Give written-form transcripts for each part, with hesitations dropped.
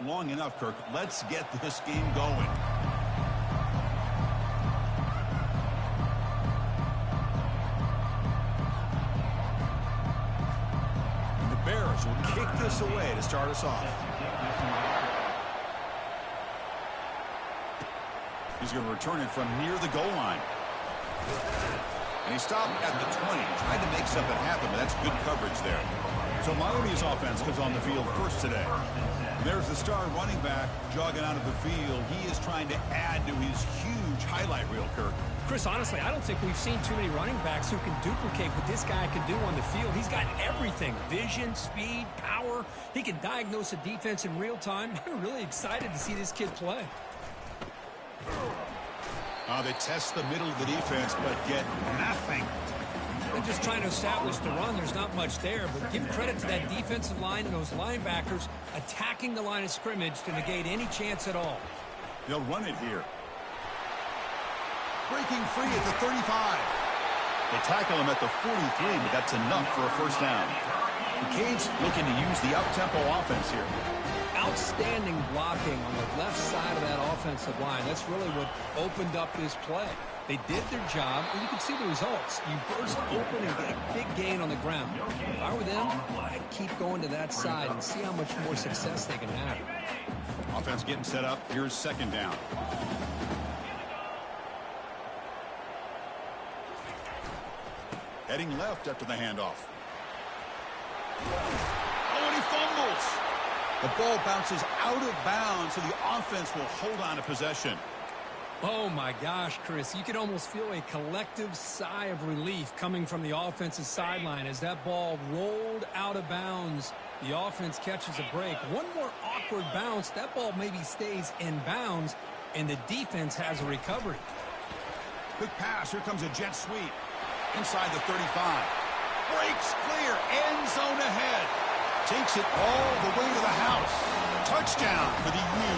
Long enough, Kirk. Let's get this game going. And the Bears will kick this away to start us off. He's going to return it from near the goal line. And he stopped at the 20, trying to make something happen, but that's good coverage there. So Miami's offense comes on the field first today. There's the star running back jogging out of the field. He is trying to add to his huge highlight reel, Kirk. Chris, honestly, I don't think we've seen too many running backs who can duplicate what this guy can do on the field. He's got everything: vision, speed, power. He can diagnose a defense in real time. I'm really excited to see this kid play. They test the middle of the defense, but get nothing. They're just trying to establish the run. There's not much there, but give credit to that defensive line and those linebackers attacking the line of scrimmage to negate any chance at all. They'll run it here. Breaking free at the 35. They tackle him at the 43, but that's enough for a first down. The Canes looking to use the up-tempo offense here. Outstanding blocking on the left side of that offensive line. That's really what opened up this play. They did their job, and you can see the results. You burst open and get a big gain on the ground. If I were them, I'd keep going to that side and see how much more success they can have. Offense getting set up. Here's second down. Heading left after the handoff. Oh, and he fumbles. The ball bounces out of bounds, so the offense will hold on to possession. Oh, my gosh, Chris. You could almost feel a collective sigh of relief coming from the offensive sideline as that ball rolled out of bounds. The offense catches a break. One more awkward bounce. That ball maybe stays in bounds, and the defense has a recovery. Quick pass. Here comes a jet sweep. Inside the 35. Breaks clear. End zone ahead. Takes it all the way to the house. Touchdown for the U.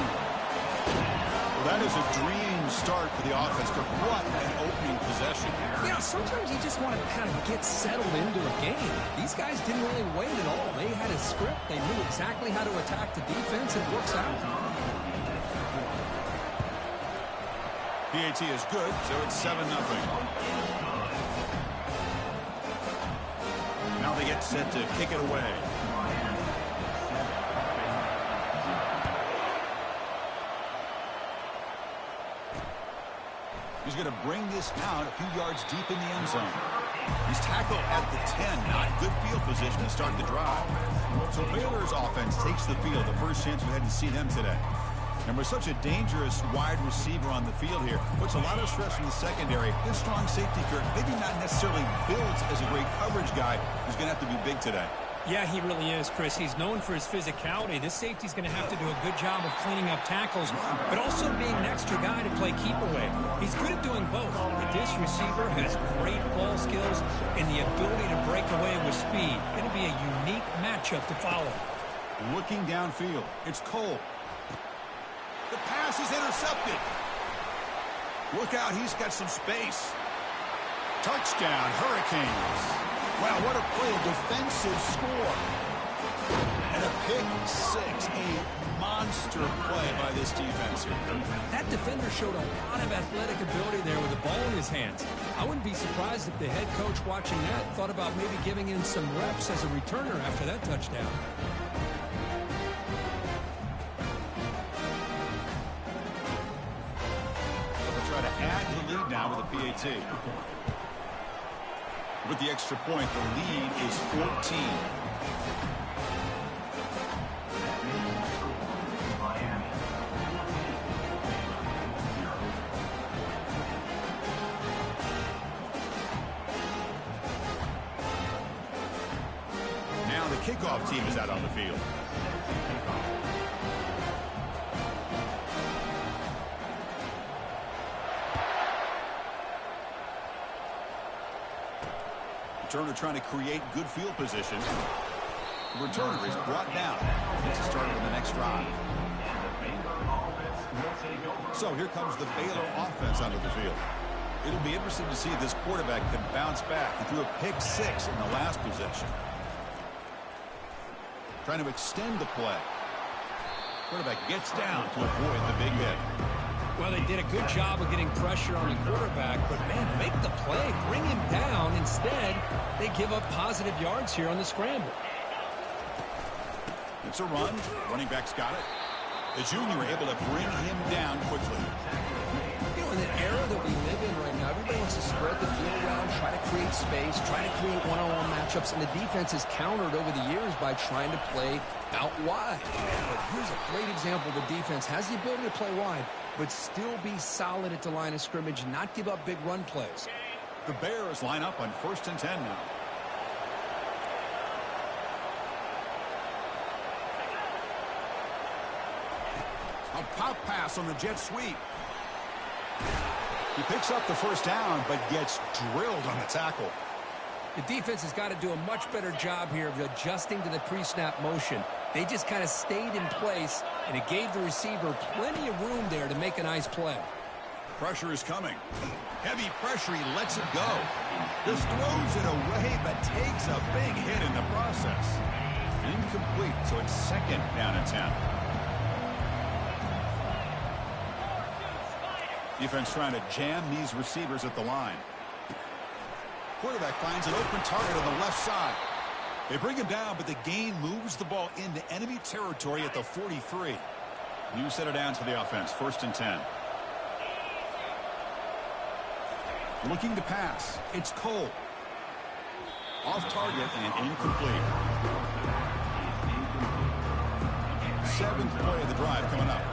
Well, that is a dream start for the offense. What an opening possession. You know, sometimes you just want to kind of get settled into a game. These guys didn't really wait at all. They had a script. They knew exactly how to attack the defense. It works out. PAT is good, so it's 7-0. Now they get set to kick it away. He's going to bring this out a few yards deep in the end zone. He's tackled at the 10. Not good field position to start the drive. So Baylor's offense takes the field. The first chance we had to see them today. And with such a dangerous wide receiver on the field here, puts a lot of stress in the secondary. This strong safety, Kirk, maybe not necessarily built as a great coverage guy, who's going to have to be big today. Yeah, he really is, Chris. He's known for his physicality. This safety's going to have to do a good job of cleaning up tackles, but also being an extra guy to play keep away. He's good at doing both. But this receiver has great ball skills and the ability to break away with speed. It'll be a unique matchup to follow. Looking downfield, it's Cole. The pass is intercepted. Look out, he's got some space. Touchdown, Hurricanes. Wow, what a play, a defensive score. And a pick 6, a monster play by this defense here. That defender showed a lot of athletic ability there with the ball in his hands. I wouldn't be surprised if the head coach watching that thought about maybe giving him some reps as a returner after that touchdown. They'll try to add to the lead now with a PAT. With the extra point, the lead is 14. Now the kickoff team is out on the field. Returner trying to create good field position. The returner is brought down. Gets a start on the next drive. So here comes the Baylor offense onto the field. It'll be interesting to see if this quarterback can bounce back. He threw a pick 6 in the last possession. Trying to extend the play. Quarterback gets down to avoid the big hit. Well, they did a good job of getting pressure on the quarterback, but, man, make the play. Bring him down. Instead, they give up positive yards here on the scramble. It's a run. Running back's got it. The junior able to bring him down quickly. You know, in the era that we live in right now, everybody wants to spread the field around, try to create space, try to create one-on-one matchups, and the defense has countered over the years by trying to play out wide. But here's a great example. The defense has the ability to play wide, but still be solid at the line of scrimmage, not give up big run plays. The Bears line up on 1st and 10 now. A pop pass on the jet sweep. He picks up the first down, but gets drilled on the tackle. The defense has got to do a much better job here of adjusting to the pre-snap motion. They just kind of stayed in place, and it gave the receiver plenty of room there to make a nice play. Pressure is coming. Heavy pressure, he lets it go. Just throws it away, but takes a big hit in the process. Incomplete, so it's 2nd down and 10. Defense trying to jam these receivers at the line. Quarterback finds an open target on the left side. They bring him down, but the gain moves the ball into enemy territory at the 43. You set it down to the offense. 1st and 10. Looking to pass. It's Cole. Off target and incomplete. 7th play of the drive coming up.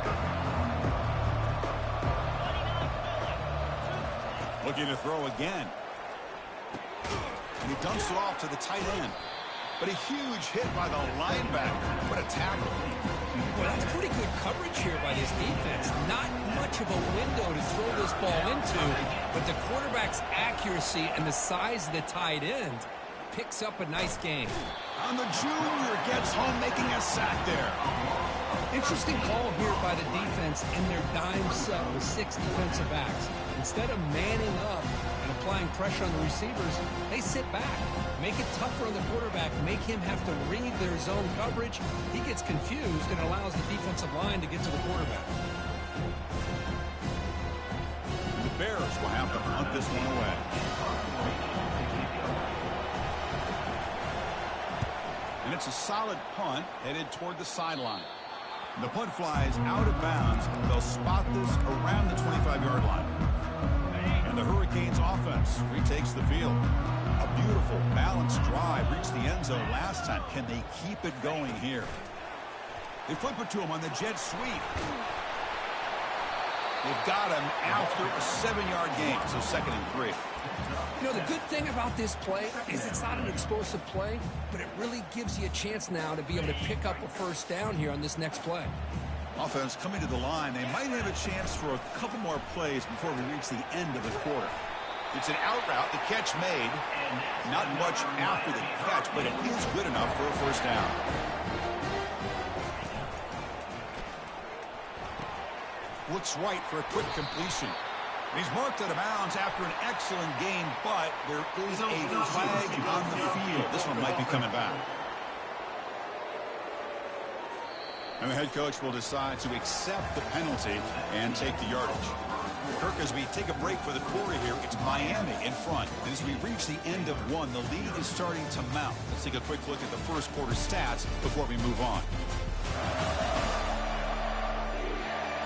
Looking to throw again. And he dumps it off to the tight end. But a huge hit by the linebacker. What a tackle. Well, that's pretty good coverage here by this defense. Not much of a window to throw this ball into, but the quarterback's accuracy and the size of the tight end picks up a nice gain. And the junior gets home, making a sack there. Interesting call here by the defense in their dime set with 6 defensive backs. Instead of manning up and applying pressure on the receivers, they sit back, make it tougher on the quarterback, make him have to read their zone coverage. He gets confused and allows the defensive line to get to the quarterback. The Bears will have to punt this one away. And it's a solid punt headed toward the sideline. The punt flies out of bounds. They'll spot this around the 25-yard line. And the Hurricanes offense retakes the field. A beautiful, balanced drive reached the end zone last time. Can they keep it going here? They flip it to him on the jet sweep. They've got him after a 7-yard gain, so 2nd and 3. You know, the good thing about this play is it's not an explosive play, but it really gives you a chance now to be able to pick up a first down here on this next play. Offense coming to the line. They might have a chance for a couple more plays before we reach the end of the quarter. It's an out route, the catch made, and not much after the catch, but it is good enough for a first down. Looks right for a quick completion. And he's marked out of bounds after an excellent gain, but there is a flag on the field. This one might be coming back. And the head coach will decide to accept the penalty and take the yardage. Kirk, as we take a break for the quarter here, it's Miami in front. And as we reach the end of one, the lead is starting to mount. Let's take a quick look at the first quarter stats before we move on.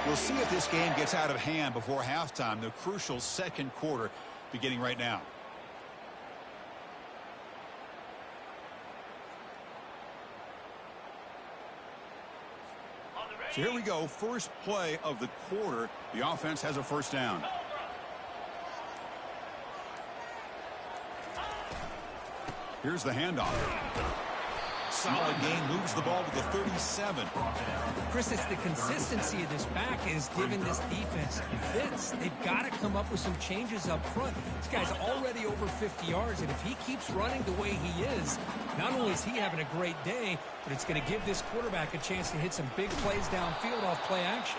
We'll see if this game gets out of hand before halftime, the crucial 2nd quarter beginning right now. So here we go, first play of the quarter. The offense has a first down. Here's the handoff. Solid gain, moves the ball to the 37. Chris, it's the consistency of this back is giving this defense fits. They've got to come up with some changes up front. This guy's already over 50 yards, and if he keeps running the way he is, not only is he having a great day, but it's going to give this quarterback a chance to hit some big plays downfield off play action.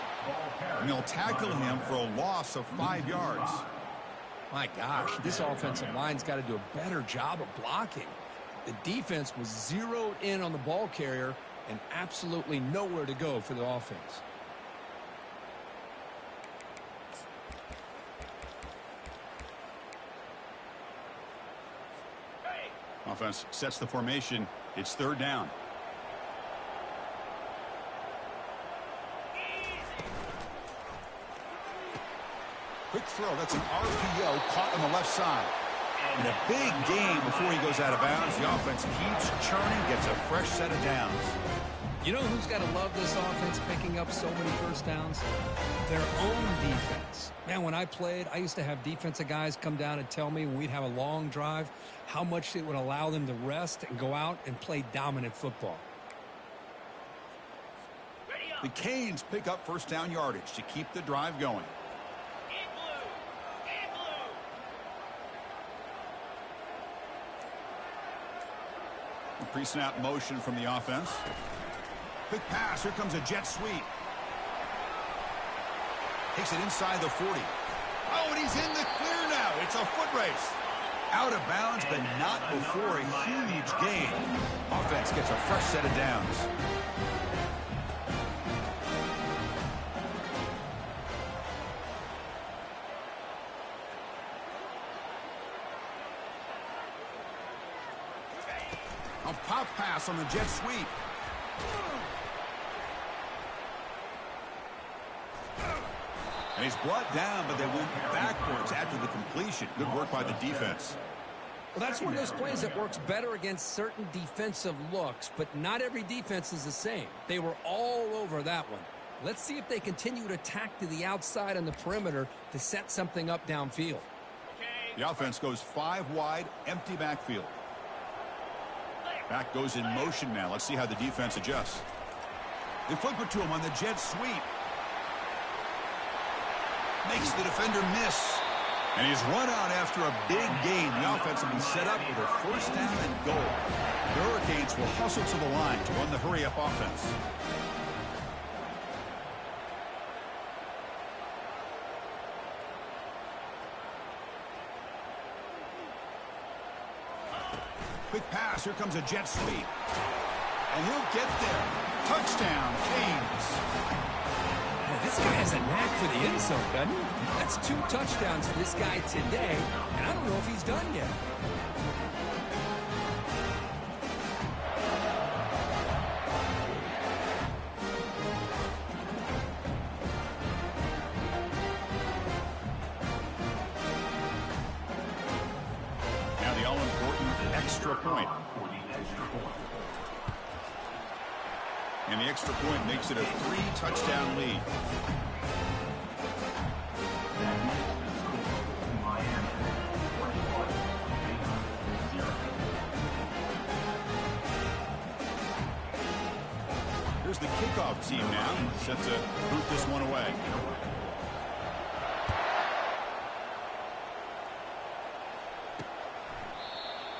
And they'll tackle him for a loss of 5 yards. My gosh, this offensive line's got to do a better job of blocking. The defense was zeroed in on the ball carrier, and absolutely nowhere to go for the offense. Offense sets the formation. It's third down. Quick throw. That's an RPO caught on the left side. And a big gain before he goes out of bounds. The offense keeps churning, gets a fresh set of downs. You know who's got to love this offense picking up so many first downs? Their own defense. Man, when I played, I used to have defensive guys come down and tell me when we'd have a long drive how much it would allow them to rest and go out and play dominant football. The Canes pick up first down yardage to keep the drive going. Pre-snap motion from the offense. Quick pass. Here comes a jet sweep. Takes it inside the 40. Oh, and he's in the clear now. It's a foot race. Out of bounds, but not before a huge gain. Offense gets a fresh set of downs. A pop pass on the jet sweep. And he's brought down, but they went backwards after the completion. Good work by the defense. Well, that's one of those plays that works better against certain defensive looks, but not every defense is the same. They were all over that one. Let's see if they continue to attack to the outside on the perimeter to set something up downfield. The offense goes 5 wide, empty backfield. Back goes in motion now. Let's see how the defense adjusts. They flip it to him on the jet sweep. Makes the defender miss. And he's run out after a big gain. The offense will be set up with a first down and goal. The Hurricanes will hustle to the line to run the hurry-up offense. Quick pass. Here comes a jet sweep. And he'll get there. Touchdown, Canes. This guy has a knack for the end zone, doesn't he? That's 2 touchdowns for this guy today, and I don't know if he's done yet. Now the all-important extra point. And the extra point makes it a 3-touchdown lead. Here's the kickoff team now, set to boot this one away.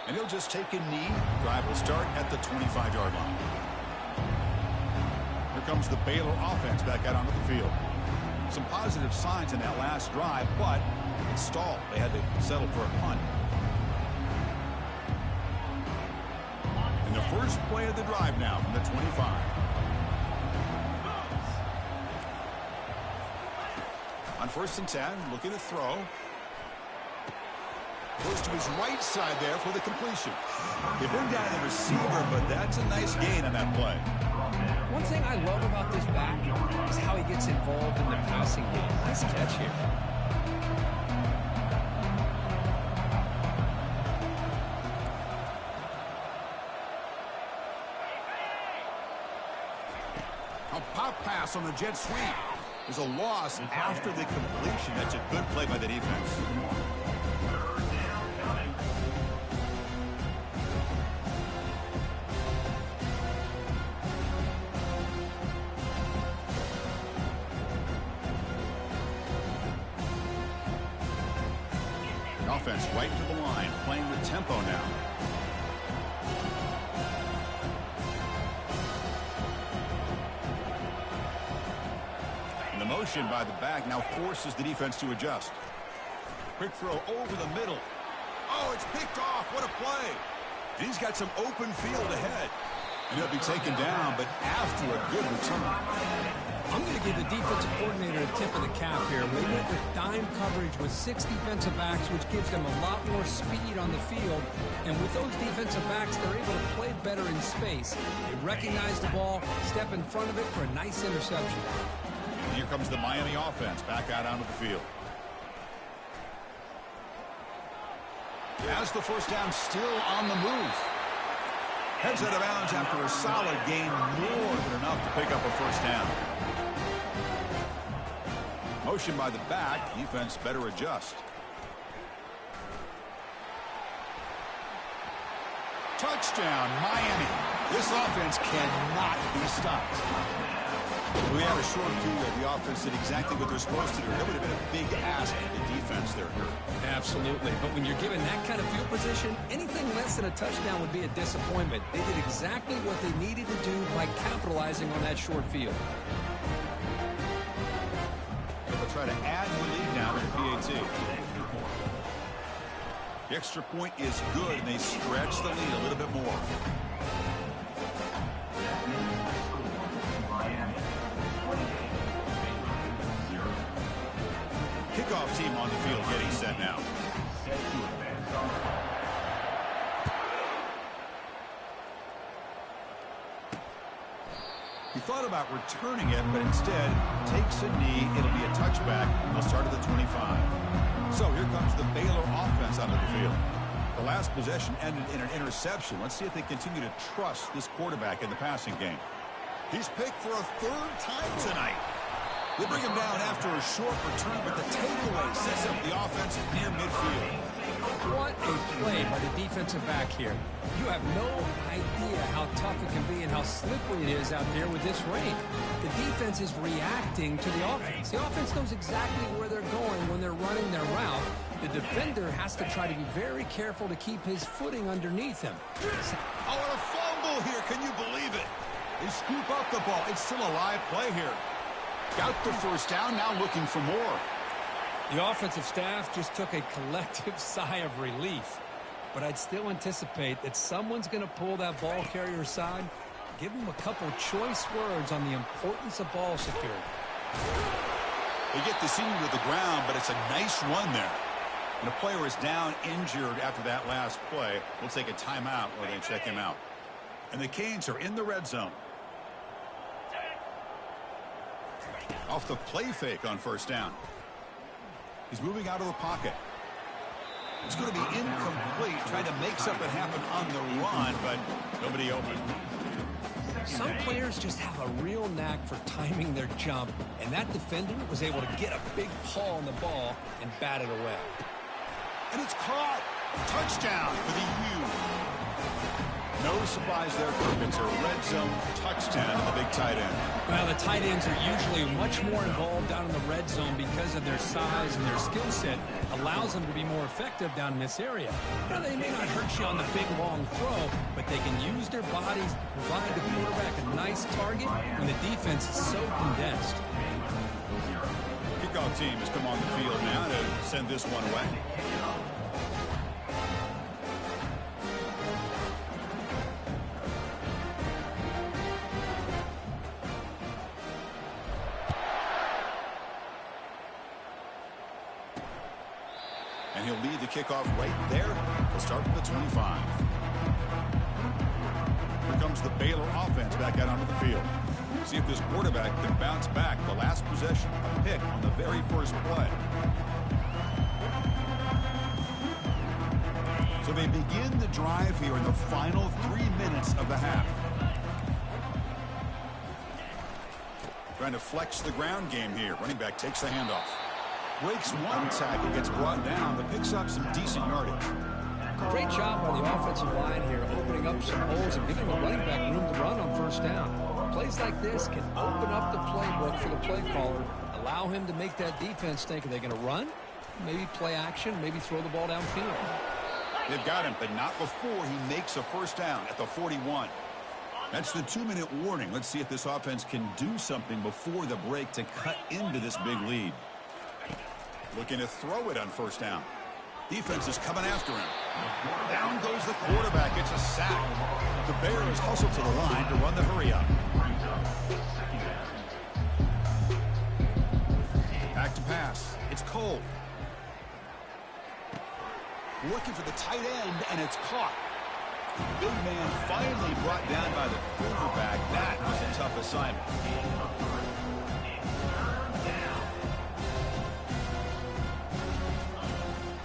And he'll just take a knee. Drive will start at the 25-yard line. Here comes the Baylor offense back out onto the field. Some positive signs in that last drive, but it stalled. They had to settle for a punt. And the first play of the drive now from the 25. On 1st and 10, looking to throw. Goes to his right side there for the completion. They bring down the receiver, but that's a nice gain on that play. One thing I love about this back is how he gets involved in the passing game. Nice catch here. A pop pass on the jet sweep. There's a loss after the completion. That's a good play by the defense. Offense right to the line, playing with tempo now. And the motion by the back now forces the defense to adjust. Quick throw over the middle. Oh, it's picked off. What a play. And he's got some open field ahead. And he'll be taken down, but after a good return. I'm going to give the defensive coordinator a tip of the cap here. They went with dime coverage with 6 defensive backs, which gives them a lot more speed on the field. And with those defensive backs, they're able to play better in space. They recognize the ball, step in front of it for a nice interception. And here comes the Miami offense back out onto the field. As the first down, still on the move. Heads out of bounds after a solid gain, more than enough to pick up a first down. Motion by the back, defense better adjust. Touchdown, Miami. This offense cannot be stopped. We had a short field. The offense did exactly what they're supposed to do. That would have been a big ask for the defense there. Absolutely. But when you're given that kind of field position, anything less than a touchdown would be a disappointment. They did exactly what they needed to do by capitalizing on that short field. They'll try to add the lead now to the PAT. The extra point is good, and they stretch the lead a little bit more. Kickoff team on the field getting set now. He thought about returning it, but instead takes a knee. It'll be a touchback. They'll start at the 25. So here comes the Baylor offense onto the field. The last possession ended in an interception. Let's see if they continue to trust this quarterback in the passing game. He's picked for a 3rd time tonight. They bring him down after a short return, but the takeaway sets up the offense near midfield. What a play by the defensive back here. You have no idea how tough it can be and how slippery it is out there with this rain. The defense is reacting to the offense. The offense knows exactly where they're going when they're running their route. The defender has to try to be very careful to keep his footing underneath him. Oh, and a fumble here. Can you believe it? They scoop up the ball. It's still a live play here. Got the first down, now looking for more. The offensive staff just took a collective sigh of relief. But I'd still anticipate that someone's going to pull that ball carrier aside, give him a couple choice words on the importance of ball security. They get the senior to the ground, but it's a nice run there. And the player is down injured after that last play. We'll take a timeout while they check him out. And the Canes are in the red zone. Off the play fake on first down. He's moving out of the pocket. It's going to be incomplete, trying to make something happen on the run, but nobody open. Some players just have a real knack for timing their jump, and that defender was able to get a big paw on the ball and bat it away. And it's caught. Touchdown for the U. No surprise there, Kirk. It's a red zone touchdown to the big tight end. Well, the tight ends are usually much more involved down in the red zone because of their size and their skill set allows them to be more effective down in this area. Now, they may not hurt you on the big, long throw, but they can use their bodies to provide the quarterback a nice target when the defense is so condensed. Kickoff team has come on the field now to send this one away. And he'll lead the kickoff right there. He'll start from the 25. Here comes the Baylor offense back out onto the field. See if this quarterback can bounce back. The last possession, a pick on the very first play. So they begin the drive here in the final 3 minutes of the half. Trying to flex the ground game here. Running back takes the handoff. Breaks one tackle, gets brought down, but picks up some decent yardage. Great job by the offensive line here, opening up some holes and giving the running back room to run on first down. Plays like this can open up the playbook for the play caller, allow him to make that defense think, are they going to run? Maybe play action, maybe throw the ball downfield. They've got him, but not before he makes a first down at the 41. That's the 2-minute warning. Let's see if this offense can do something before the break to cut into this big lead. Looking to throw it on first down. Defense is coming after him. Down goes the quarterback. It's a sack. The Bears hustle to the line to run the hurry up. Back to pass. It's Cole. Looking for the tight end, and it's caught. Big man finally brought down by the quarterback. That was a tough assignment.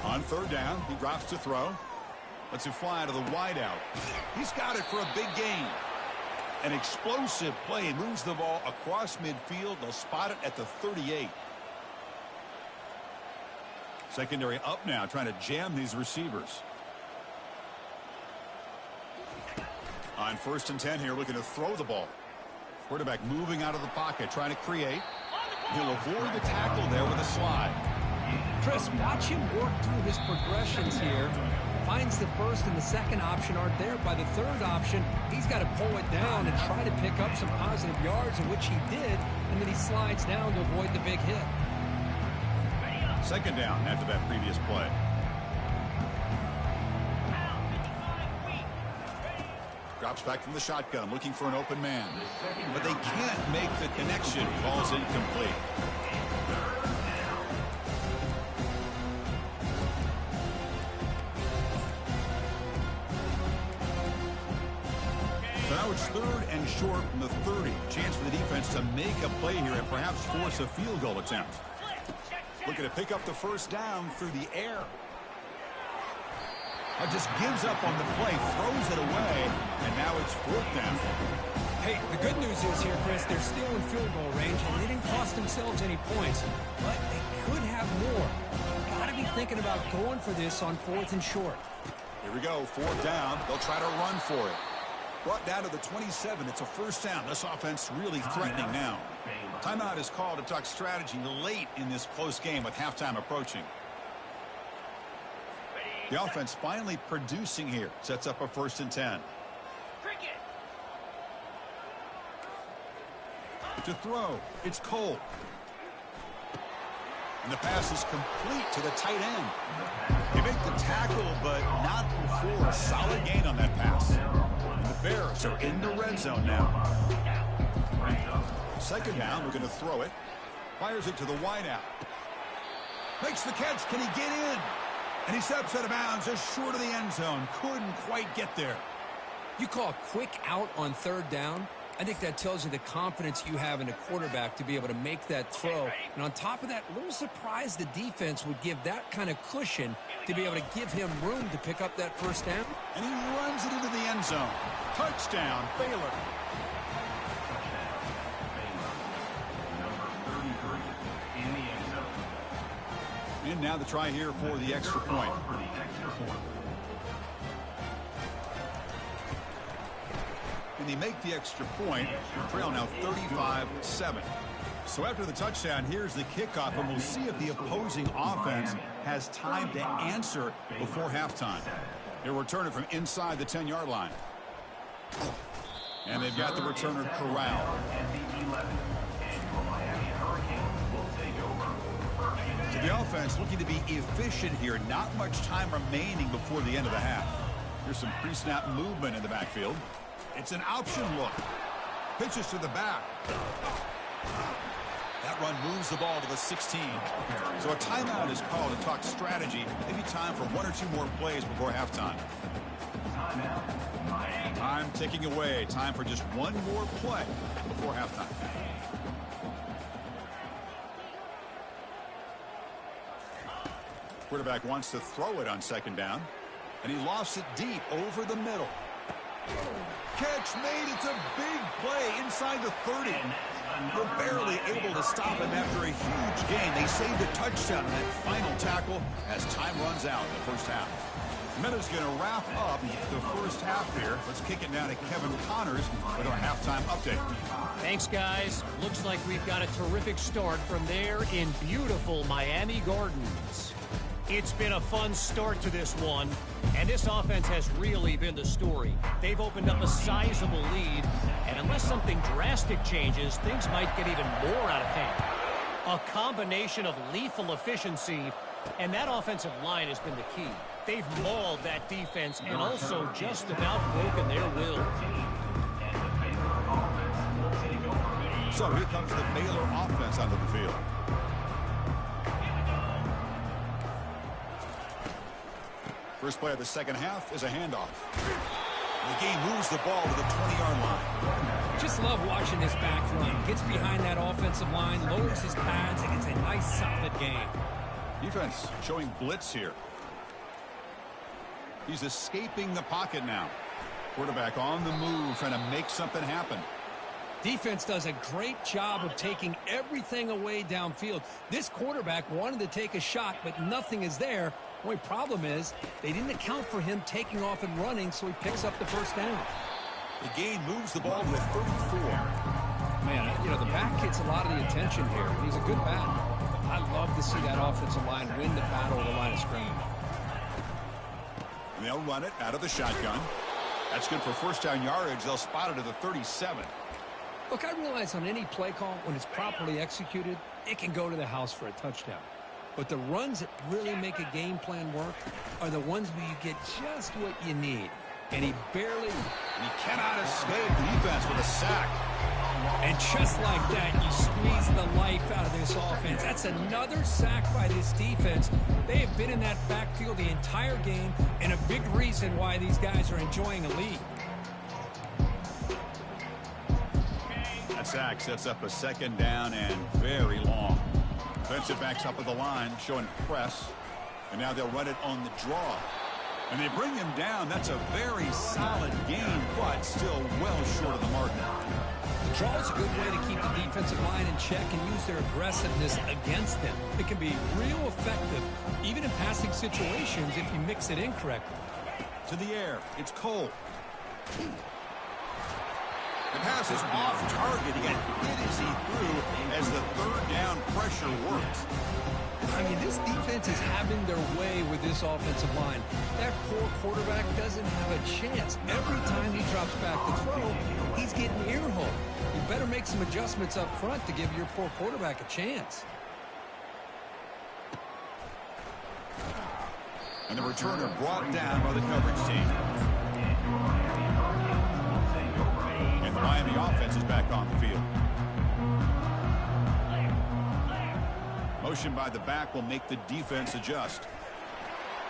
On third down, he drops to throw. Lets it fly to the wideout. He's got it for a big gain. An explosive play. Moves the ball across midfield. They'll spot it at the 38. Secondary up now, trying to jam these receivers. On 1st and 10 here, looking to throw the ball. Quarterback moving out of the pocket, trying to create. He'll avoid the tackle there with a slide. Chris, watch him work through his progressions here. Finds the first and the second option aren't there. By the third option, he's got to pull it down and try to pick up some positive yards, in which he did, and then he slides down to avoid the big hit. Second down after that previous play. Drops back from the shotgun, looking for an open man. But they can't make the connection. Ball's incomplete. So now it's 3rd and short from the 30. Chance for the defense to make a play here and perhaps force a field goal attempt. Looking to pick up the first down through the air. Just gives up on the play, throws it away, and now it's 4th down. Hey, the good news is here, Chris, they're still in field goal range, and they didn't cost themselves any points, but they could have more. Got to be thinking about going for this on 4th and short. Here we go, 4th down. They'll try to run for it. Brought down to the 27. It's a first down. This offense really threatening now. Timeout is called to talk strategy late in this close game with halftime approaching. The offense finally producing here. Sets up a 1st and 10. To throw, it's Cole. And the pass is complete to the tight end. They make the tackle, but not before a solid gain on that pass. And the Bears are in the red zone now. Second down, we're going to throw it. Fires it to the wideout. Makes the catch. Can he get in? And he steps out of bounds just short of the end zone. Couldn't quite get there. You call a quick out on 3rd down? I think that tells you the confidence you have in a quarterback to be able to make that throw. And on top of that, a little surprised the defense would give that kind of cushion to be able to give him room to pick up that first down. And he runs it into the end zone. Touchdown, Baylor. And now the try here for the extra point. And they make the extra point. Trail now 35-7. So after the touchdown, here's the kickoff, and we'll see if the opposing offense has time to answer before halftime. They'll return it from inside the 10-yard line. And they've got the returner corralled. So the offense looking to be efficient here. Not much time remaining before the end of the half. Here's some pre-snap movement in the backfield. It's an option look. Pitches to the back. That run moves the ball to the 16. So a timeout is called to talk strategy. Maybe time for 1 or 2 more plays before halftime. Time ticking away. Time for just 1 more play before halftime. Quarterback wants to throw it on 2nd down, and he lofts it deep over the middle. Catch made. It's a big play inside the 30. They're barely able to stop him after a huge gain. They saved a touchdown in that final tackle as time runs out in the first half. Meadows going to wrap up the first half here. Let's kick it down to Kevin Connors with our halftime update. Thanks, guys. Looks like we've got a terrific start from there in beautiful Miami Gardens. It's been a fun start to this one, and this offense has really been the story. They've opened up a sizable lead, and unless something drastic changes, things might get even more out of hand. A combination of lethal efficiency, and that offensive line has been the key. They've mauled that defense and also just about broken their will. So here comes the Baylor offense onto the field. First play of the second half is a handoff. The game moves the ball to the 20-yard line. Just love watching this back run. Gets behind that offensive line, lowers his pads, and it's a nice, solid game. Defense showing blitz here. He's escaping the pocket now. Quarterback on the move, trying to make something happen. Defense does a great job of taking everything away downfield. This quarterback wanted to take a shot, but nothing is there. The only problem is they didn't account for him taking off and running, so he picks up the first down. The gain moves the ball to a 34. Man, you know, the back gets a lot of the attention here. He's a good back. I love to see that offensive line win the battle of the line of scrimmage. And they'll run it out of the shotgun. That's good for first down yardage. They'll spot it at the 37. Look, I realize on any play call, when it's properly executed, it can go to the house for a touchdown. But the runs that really make a game plan work are the ones where you get just what you need. And he cannot escape the defense with a sack. And just like that, you squeeze the life out of this offense. That's another sack by this defense. They have been in that backfield the entire game, and a big reason why these guys are enjoying a lead. That sack sets up a second down and very long. Defensive backs up at the line, showing press. And now they'll run it on the draw. And they bring him down. That's a very solid game, but still well short of the mark. The draw is a good way to keep the defensive line in check and use their aggressiveness against them. It can be real effective, even in passing situations, if you mix it in correctly. To the air, it's Cole. The pass is off target. He got hit as he threw as the third down pressure worked. I mean, this defense is having their way with this offensive line. That poor quarterback doesn't have a chance. Every time he drops back to throw, he's getting ear-hole. You better make some adjustments up front to give your poor quarterback a chance. And the returner brought down by the coverage team. And the Miami offense is back on the field. Motion by the back will make the defense adjust.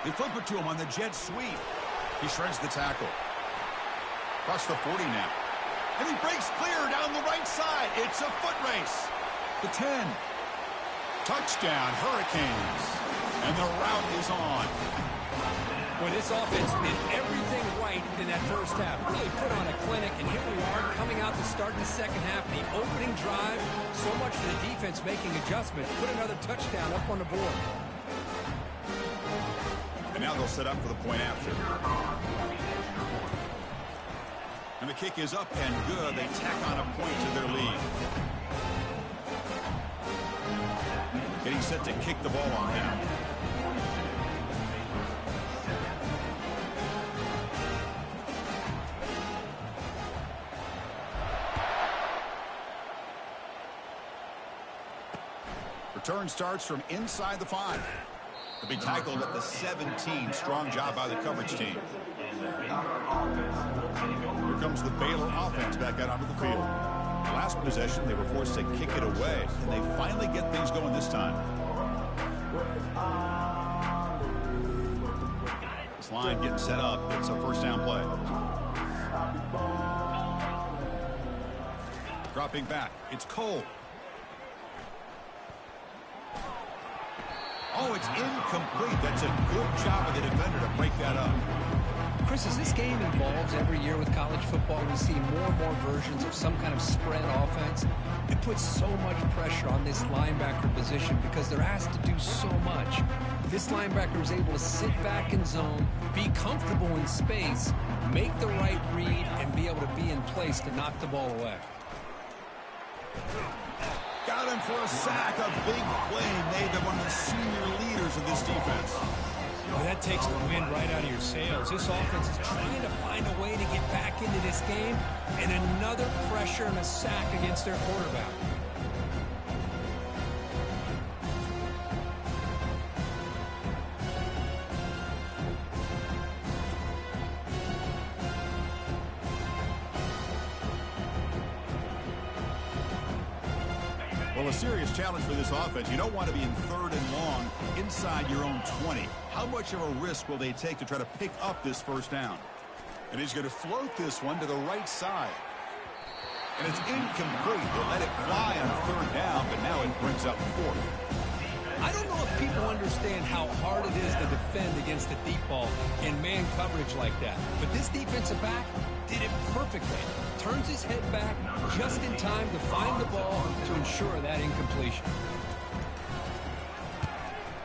They flip it to him on the jet sweep. He shreds the tackle. Across the 40 now. And he breaks clear down the right side. It's a foot race. The 10. Touchdown, Hurricanes. And the route is on. Well, this offense did everything right in that first half. Really put on a clinic, and here we are coming out to start the second half. The opening drive, so much for the defense making adjustments. Put another touchdown up on the board. And now they'll set up for the point after. And the kick is up and good. They tack on a point to their lead. Getting set to kick the ball on now. Return starts from inside the 5. To be tackled at the 17. Strong job by the coverage team. Here comes the Baylor offense back out onto the field. Last possession, they were forced to kick it away. And they finally get things going this time. This line getting set up. It's a first down play. Dropping back. It's Cole. Oh, it's incomplete. That's a good job of the defender to break that up. Chris, as this game evolves every year with college football, we see more and more versions of some kind of spread offense. It puts so much pressure on this linebacker position because they're asked to do so much. This linebacker is able to sit back in zone, be comfortable in space, make the right read, and be able to be in place to knock the ball away. Got him for a sack. A big play made them one of the senior leaders of this defense. Well, that takes the wind right out of your sails. This offense is trying to find a way to get back into this game, and another pressure and a sack against their quarterback. Well, a serious challenge for this offense. You don't want to be in 3rd and long inside your own 20. How much of a risk will they take to try to pick up this first down? And he's going to float this one to the right side. And it's incomplete. They let it fly on 3rd down, but now it brings up 4th. I don't know if people understand how hard it is to defend against a deep ball in man coverage like that. But this defensive back did it perfectly. Turns his head back just in time to find the ball to ensure that incompletion.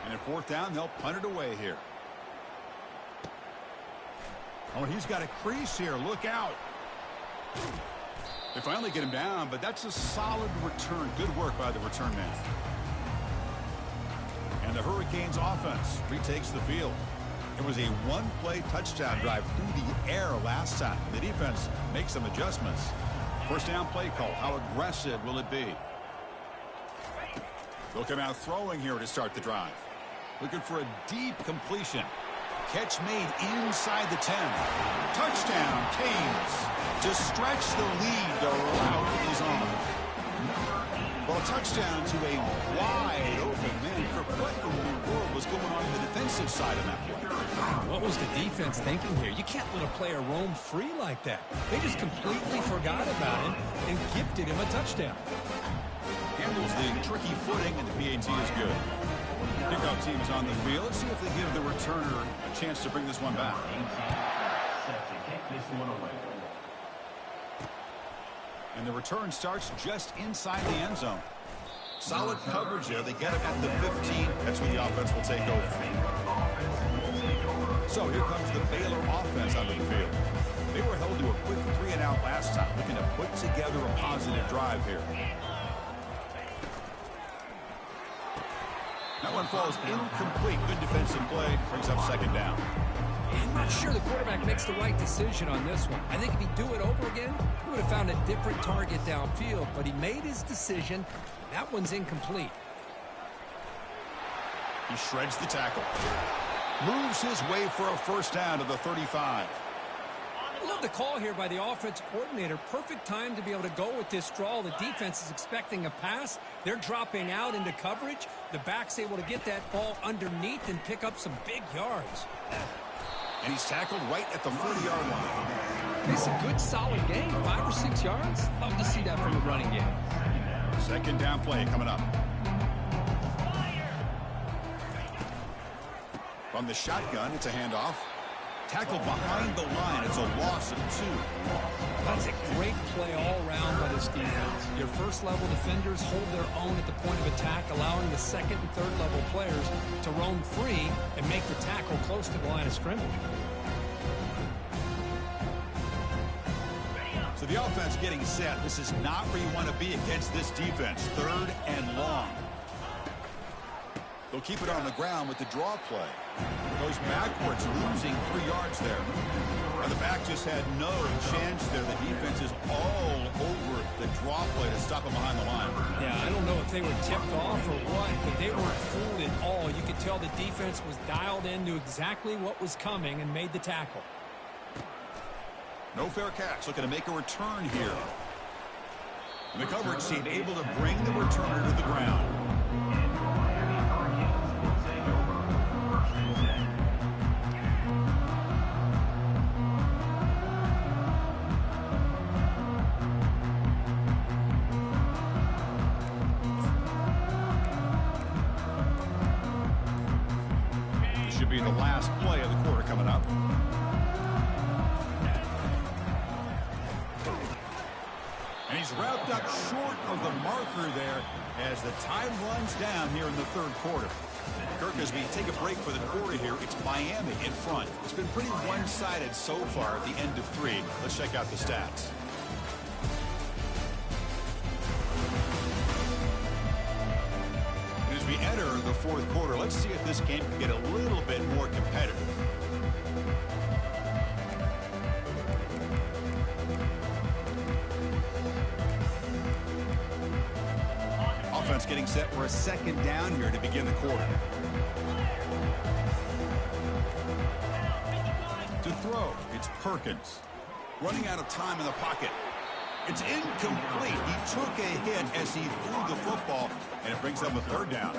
And at 4th down, they'll punt it away here. Oh, and he's got a crease here. Look out. They finally get him down, but that's a solid return. Good work by the return man. And the Hurricanes offense retakes the field. It was a one-play touchdown drive through the air last time. The defense makes some adjustments. First down play call. How aggressive will it be? They'll come out throwing here to start the drive. Looking for a deep completion. Catch made inside the 10. Touchdown, Canes. To stretch the lead, the route is on. Well, a touchdown to a wide open man. What in the world was going on the defensive side of that play? What was the defense thinking here? You can't let a player roam free like that. They just completely forgot about him and gifted him a touchdown. Handles the tricky footing, and the PAT is good. Kickoff team is on the field. Let's see if they give the returner a chance to bring this one back. And the return starts just inside the end zone. Solid coverage there. They get him at the 15. That's where the offense will take over. So here comes the Baylor offense onto the field. They were held to a quick 3-and-out last time, looking to put together a positive drive here. That one falls incomplete. Good defensive play. Brings up 2nd down. I'm not sure the quarterback makes the right decision on this one. I think if he'd do it over again, he would have found a different target downfield, but he made his decision. That one's incomplete. He shreds the tackle. Moves his way for a first down to the 35. I love the call here by the offense coordinator. Perfect time to be able to go with this draw. The defense is expecting a pass. They're dropping out into coverage. The back's able to get that ball underneath and pick up some big yards. And he's tackled right at the 40-yard line. It's a good, solid game. 5 or 6 yards. Love to see that from the running game. 2nd down play coming up. From the shotgun, it's a handoff. Tackled behind the line. It's a loss of 2. That's a great play all around by this defense. Your first-level defenders hold their own at the point of attack, allowing the 2nd and 3rd-level players to roam free and make the tackle close to the line of scrimmage. So the offense getting set. This is not where you want to be against this defense. 3rd and long. They'll keep it on the ground with the draw play. Goes backwards, losing 3 yards there. And the back just had no chance there. The defense is all over the draw play to stop him behind the line. Yeah, I don't know if they were tipped off or what, but they weren't fooled at all. You could tell the defense was dialed in, knew exactly what was coming, and made the tackle. No fair catch. Looking to make a return here. And the coverage team able to bring the returner to the ground. Be the last play of the quarter coming up. And he's wrapped up short of the marker there as the time runs down here in the 3rd quarter. Kirk, as we take a break for the quarter here, it's Miami in front. It's been pretty one-sided so far at the end of 3. Let's check out the stats. As we enter the 4th quarter, let's see if this game can get a little bit more competitive. Offense getting set for a 2nd down here to begin the quarter. To throw, it's Perkins. Running out of time in the pocket. It's incomplete. He took a hit as he threw the football, and it brings up a third down.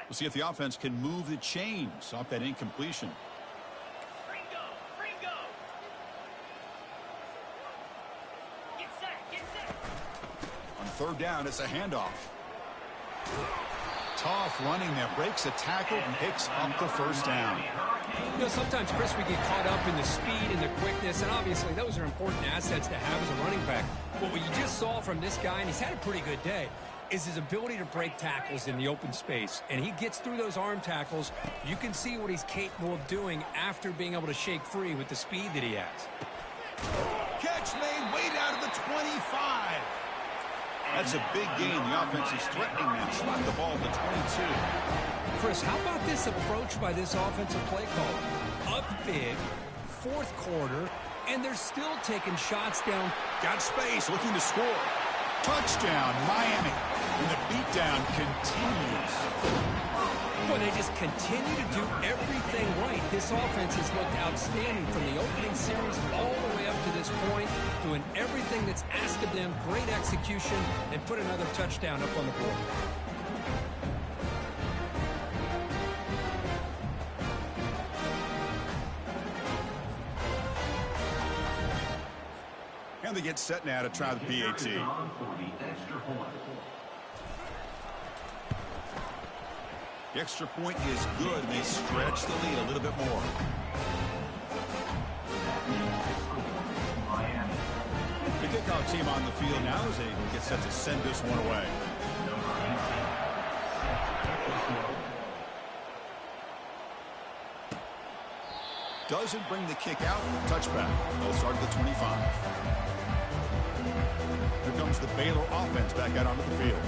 We'll see if the offense can move the chains off that incompletion. On third down, it's a handoff. Tough running there. Breaks a tackle and picks up the first down. You know, sometimes, Chris, we get caught up in the speed and the quickness, and obviously those are important assets to have as a running back. But what you just saw from this guy, and he's had a pretty good day, is his ability to break tackles in the open space. And he gets through those arm tackles. You can see what he's capable of doing after being able to shake free with the speed that he has. Catch made way down to the 25. That's a big gain. The offense is threatening them. Slot the ball at the 22. Chris, how about this approach by this offensive play caller? Up big, fourth quarter, and they're still taking shots down. Got space, looking to score. Touchdown, Miami. And the beatdown continues. Boy, they just continue to do everything right. This offense has looked outstanding from the opening series all the way up to this point, doing everything that's asked of them, great execution, and put another touchdown up on the board. And they get set now to try the PAT. The extra point is good, and they stretch the lead a little bit more. The kickoff team on the field now as they get set to send this one away. Doesn't bring the kick out. Touchback. They'll start at the 25. Here comes the Baylor offense back out onto the field.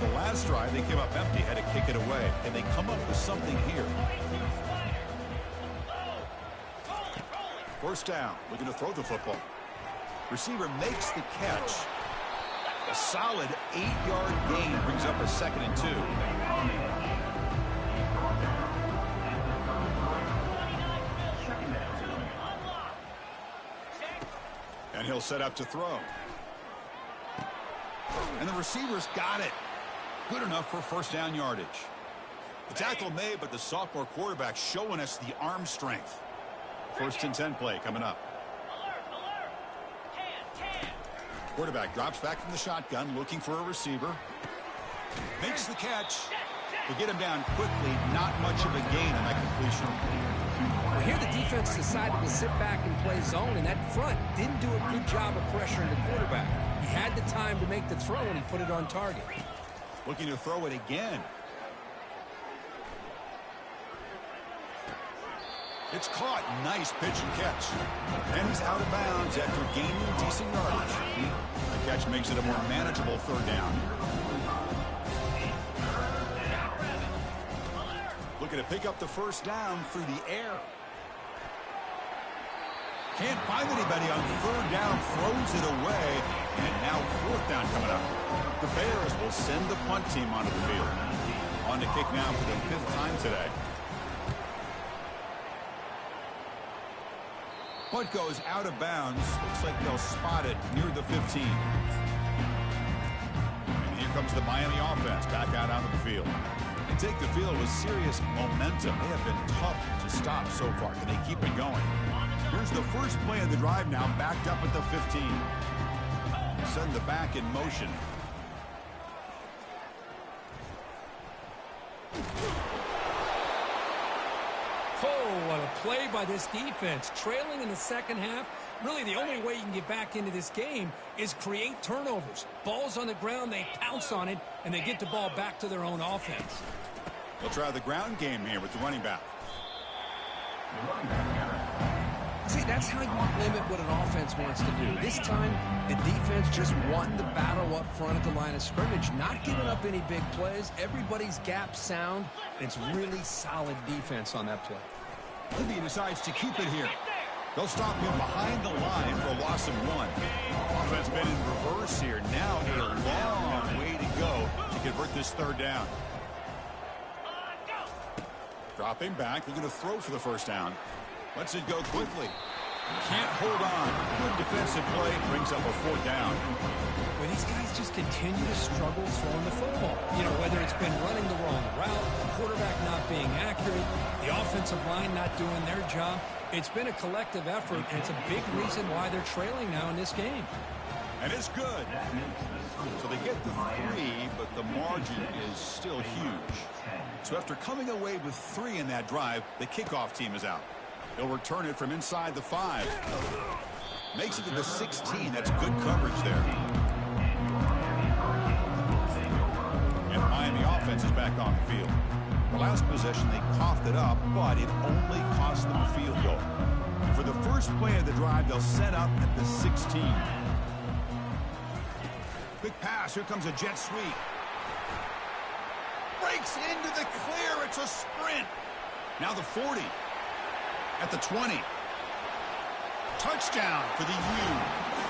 The last drive, they came up empty, had to kick it away. And they come up with something here. First down, looking to throw the football. Receiver makes the catch. A solid 8-yard gain brings up a 2nd and 2. And he'll set up to throw. And the receiver's got it. Good enough for first down yardage. The tackle made, but the sophomore quarterback showing us the arm strength. 1st and 10 play coming up. Quarterback drops back from the shotgun, looking for a receiver. Makes the catch. They get him down quickly. Not much of a gain on that completion. Well, here the defense decided to sit back and play zone, and that front didn't do a good job of pressuring the quarterback. He had the time to make the throw, and he put it on target. Looking to throw it again. It's caught. Nice pitch and catch. And he's out of bounds after gaining decent yardage. The catch makes it a more manageable 3rd down. Looking to pick up the first down through the air. Can't find anybody on 3rd down. Throws it away. And now 4th down coming up. The Bears will send the punt team onto the field. On to kick now for the 5th time today. Punt goes out of bounds. Looks like they'll spot it near the 15. And here comes the Miami offense back out onto the field. They take the field with serious momentum. They have been tough to stop so far. Can they keep it going? Here's the first play of the drive now, backed up at the 15. Send the back in motion. Oh, what a play by this defense. Trailing in the second half, really the only way you can get back into this game is create turnovers. Ball's on the ground, they pounce on it, and they get the ball back to their own offense. They'll try the ground game here with the running back. See, that's how you limit what an offense wants to do. This time, the defense just won the battle up front at the line of scrimmage, not giving up any big plays. Everybody's gap sound. It's really solid defense on that play. Libby decides to keep it here. They'll stop him behind the line for a loss of 1. Offense been in reverse here. Now a long way to go to convert this third down. Dropping back, looking to throw for the first down. Lets it go quickly. Can't hold on. Good defensive play. Brings up a fourth down. Well, these guys just continue to struggle throwing the football. You know, whether it's been running the wrong route, the quarterback not being accurate, the offensive line not doing their job. It's been a collective effort, and it's a big reason why they're trailing now in this game. And it's good. So they get the 3, but the margin is still huge. So after coming away with 3 in that drive, the kickoff team is out. They'll return it from inside the 5. Makes it to the 16. That's good coverage there. And the Miami offense is back on the field. The last possession, they coughed it up, but it only cost them a field goal. And for the first play of the drive, they'll set up at the 16. Quick pass. Here comes a jet sweep. Breaks into the clear. It's a sprint. Now the 40. At the 20. Touchdown for the U.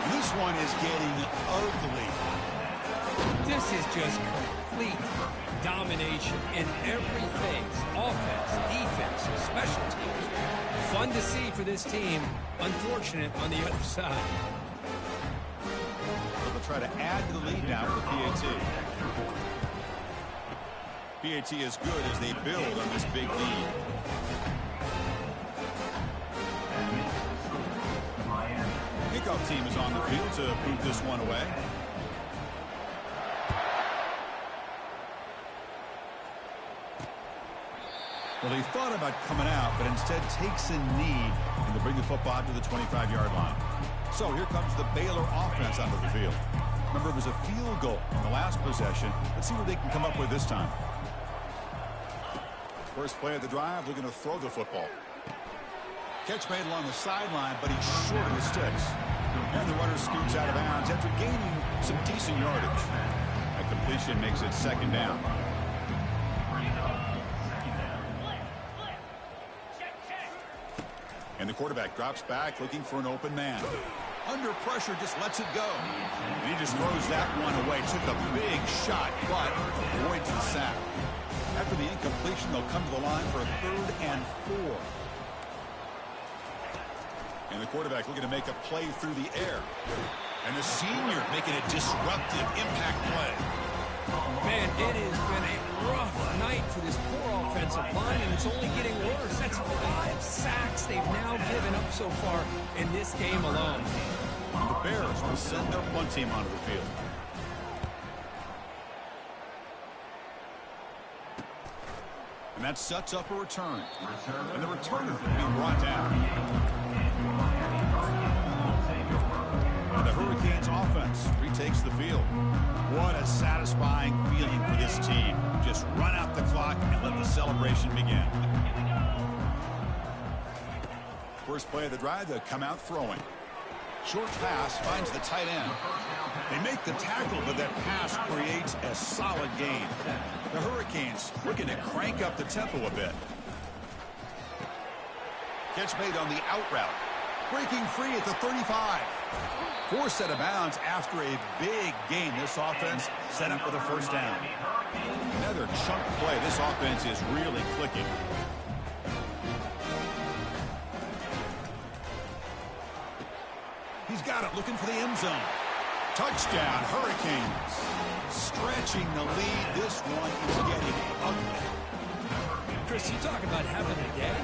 And this one is getting ugly. This is just complete domination in every phase. Offense, defense, special teams. Fun to see for this team. Unfortunate on the other side. They'll try to add to the lead now for PAT. PAT is good as they build on this big lead. Kickoff team is on the field to boot this one away. Well, he thought about coming out, but instead takes a knee and to bring the football to the 25-yard line. So here comes the Baylor offense onto the field. Remember, it was a field goal on the last possession. Let's see what they can come up with this time. First play of the drive, looking to throw the football. Catch made along the sideline, but he's short of the sticks. And the runner scoots out of bounds after gaining some decent yardage. That completion makes it second down. And the quarterback drops back, looking for an open man. Under pressure, just lets it go. And he just throws that one away. Took a big shot, but avoids the sack. After the incompletion, they'll come to the line for a 3rd and 4. And the quarterback looking to make a play through the air. And the senior making a disruptive impact play. Man, it has been a rough night for this poor offensive line, and it's only getting worse. That's 5 sacks they've now given up so far in this game alone. The Bears will send their punt team onto the field. And that sets up a return. And the returner being brought down. And the Hurricanes offense retakes the field. What a satisfying feeling for this team. Just run out the clock and let the celebration begin. First play of the drive, they'll come out throwing. Short pass finds the tight end. They make the tackle, but that pass creates a solid gain. The Hurricanes looking to crank up the tempo a bit. Catch made on the out route. Breaking free at the 35. Forced out of bounds after a big gain. This offense set up for the first down. Another chunk play. This offense is really clicking. He's got it, looking for the end zone. Touchdown, Hurricanes. Stretching the lead. This one is getting ugly. Chris, you talk about having a day.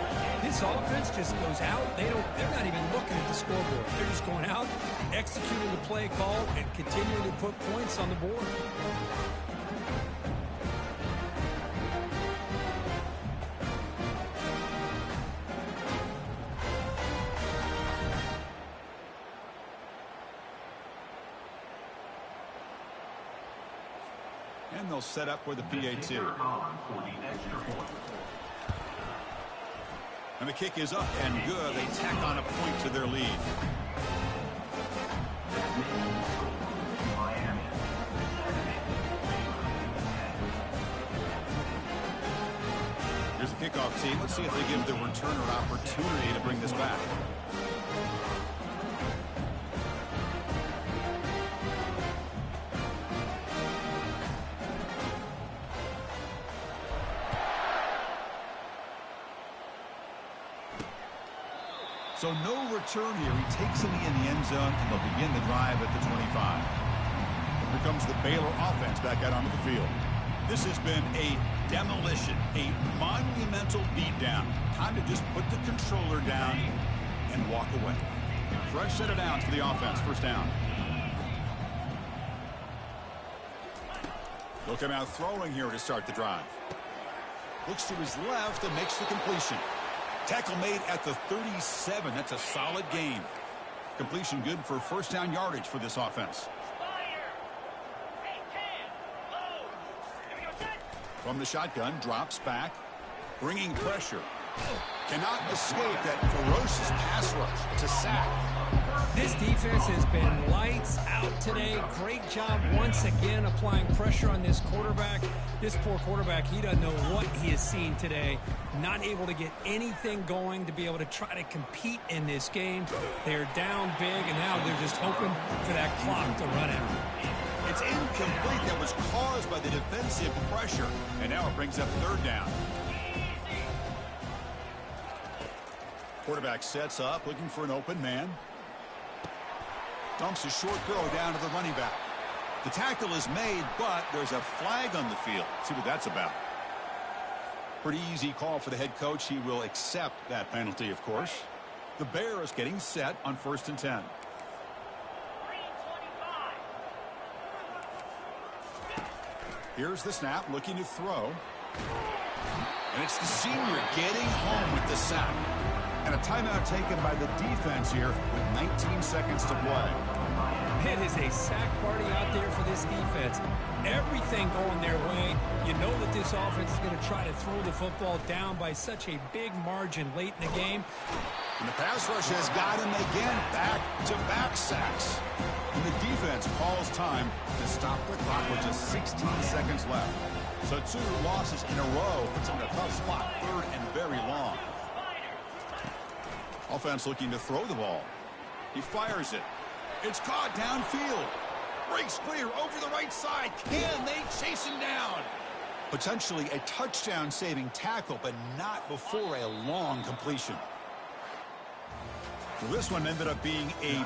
This offense just goes out. They're not even looking at the scoreboard. They're just going out, executing the play call, and continuing to put points on the board. And they'll set up with the PAT. And the kick is up and good. They tack on a point to their lead. Here's the kickoff team. Let's see if they give the returner opportunity to bring this back. So no return here. He takes it in the end zone, and they'll begin the drive at the 25. Here comes the Baylor offense back out onto the field. This has been a demolition, a monumental beatdown. Time to just put the controller down and walk away. Fresh set of downs for the offense. First down. He'll come out throwing here to start the drive. Looks to his left and makes the completion. Tackle made at the 37. That's a solid gain. Completion good for first down yardage for this offense. From the shotgun, drops back, bringing pressure. Cannot escape that ferocious pass rush. It's a sack. This defense has been lights out today. Great job once again applying pressure on this quarterback. This poor quarterback, he doesn't know what he has seen today. Not able to get anything going to be able to try to compete in this game. They're down big, and now they're just hoping for that clock to run out. It's incomplete. That was caused by the defensive pressure. And now it brings up third down. Quarterback sets up, looking for an open man. Dumps a short throw down to the running back. The tackle is made, but there's a flag on the field. See what that's about. Pretty easy call for the head coach. He will accept that penalty, of course. The Bears getting set on 1st and 10. Here's the snap, looking to throw. And it's the senior getting home with the sack. And a timeout taken by the defense here with 19 seconds to play. It is a sack party out there for this defense. Everything going their way. You know that this offense is going to try to throw the football down by such a big margin late in the game. And the pass rush has got him again. Back-to-back sacks. And the defense calls time to stop the clock with just 16 seconds left. So 2 losses in a row puts him in a tough spot. 3rd and very long. Offense looking to throw the ball. He fires it. It's caught downfield. Breaks clear over the right side. Can they chase him down? Potentially a touchdown-saving tackle, but not before a long completion. Well, this one ended up being a